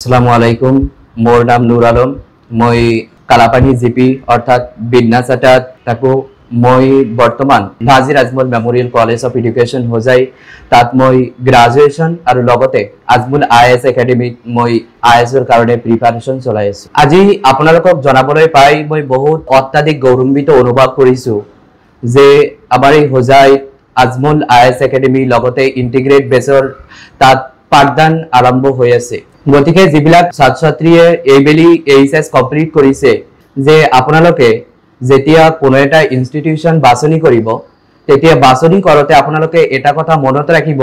আসসালামু আলাইকুম মোর নাম নূর আলম মই কালাপানি জিপি অর্থাৎ বিন্যাসাটাত থাকো মই বর্তমান ভাজি Ajmal Memorial college of education Hojai তাত মই গ্রাজুয়েশন আর লগতে আজমল আইএস একাডেমি মই আইএস এর কারণে প্রিপারেশন চলাই আছো। আজি আপোনালোকক জনাবলৈ পাই মই বহুত অত্যাধিক গৌৰৱান্বিত অনুভৱ কৰিছো যে আমাৰ এই হোজাই আজমল আইএস একাডেমি লগতে ইন্টিগ্ৰেট বেসৰ তাত পাঠদান আৰম্ভ হৈ আছে। গতিকে যিবিলাক ছাত্ৰ ছাত্ৰীয়ে এইবেলি এইচএস কমপ্লিট কৰিছে যে আপোনালোকে যেতিয়া কোনো এটা ইনষ্টিটিউশন বাছনি কৰিব তেতিয়া বাছনি কৰোতে আপোনালোকে এটা কথা মনত ৰাখিব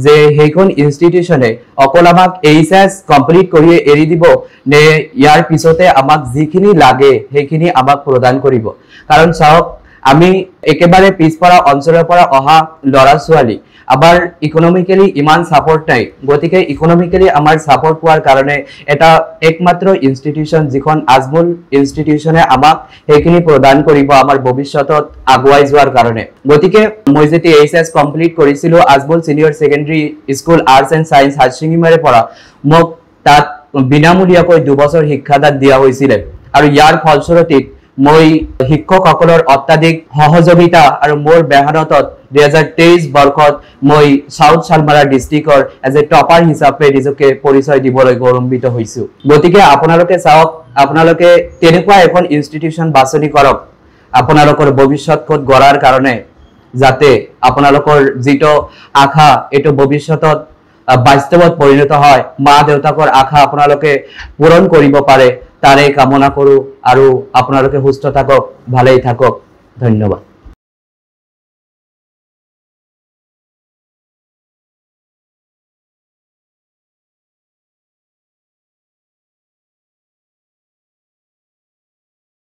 যে সেইখন ইনষ্টিটিউশনে অকল আমাক এইচএস কমপ্লিট কৰি এৰি দিব নে ইয়াৰ পিছতে আমাক যিখিনি লাগে সেইখিনি আমাক প্ৰদান কৰিব। কাৰণ চাওক আমি একেবাৰে পিছপৰা অঞ্চলৰ পৰা অহা ল'ৰা ছোৱালী আবার ইকোনমিক্যালি ইমান সাপোর্ট নাই। গতিকে ইকোনমিক্যালি আমার সাপোর্ট পাওয়ার কারণে এটা একমাত্র ইনস্টিটিউশন যিখন আজমল ইনস্টিটিউশনে আমাক সেইখিনি প্রদান কৰিব আমাৰ ভবিষ্যতত আগুৱাই যোৱাৰ কাৰণে। গতিকে মই যেতি এইচএস কমপ্লিট কৰিছিলো Ajmal senior secondary school arts and science হাৰচিঙিমাৰে পৰা মোক তাত বিনামূলীয়াকৈ 2 বছৰ শিক্ষাদান দিয়া হৈছিল আৰু ইয়াৰ ফলস্বৰূপত মই শিক্ষকসকলৰ অত্যাধিক সহযোগিতা আৰু মোৰ মেহনতত 2023 বৰ্ষত মই সাউথ সালমাৰা ডিস্ট্ৰিক্টৰ এজ এ টপাৰ হিচাপে নিজকে পৰিচয় দিবলৈ গৌৰৱান্বিত হৈছো। গতিকে আপোনালোকে চাওক আপোনালোকে তেনেকুৱা এখন ইনষ্টিটিউশন বাছনি কৰক আপোনালোকৰ ভৱিষ্যতত গঢ়াৰ কাৰণে যাতে আপোনালোকৰ যিটো আশা এটো ভৱিষ্যতত বাস্তৱত পৰিণত হয় মা দেউতাকৰ আশা আপোনালোকে পূৰণ কৰিব পাৰে তাৰে কামনা কৰো আৰু আপোনালোকে সুস্থ থাকক ভালেই থাকক। ধন্যবাদ।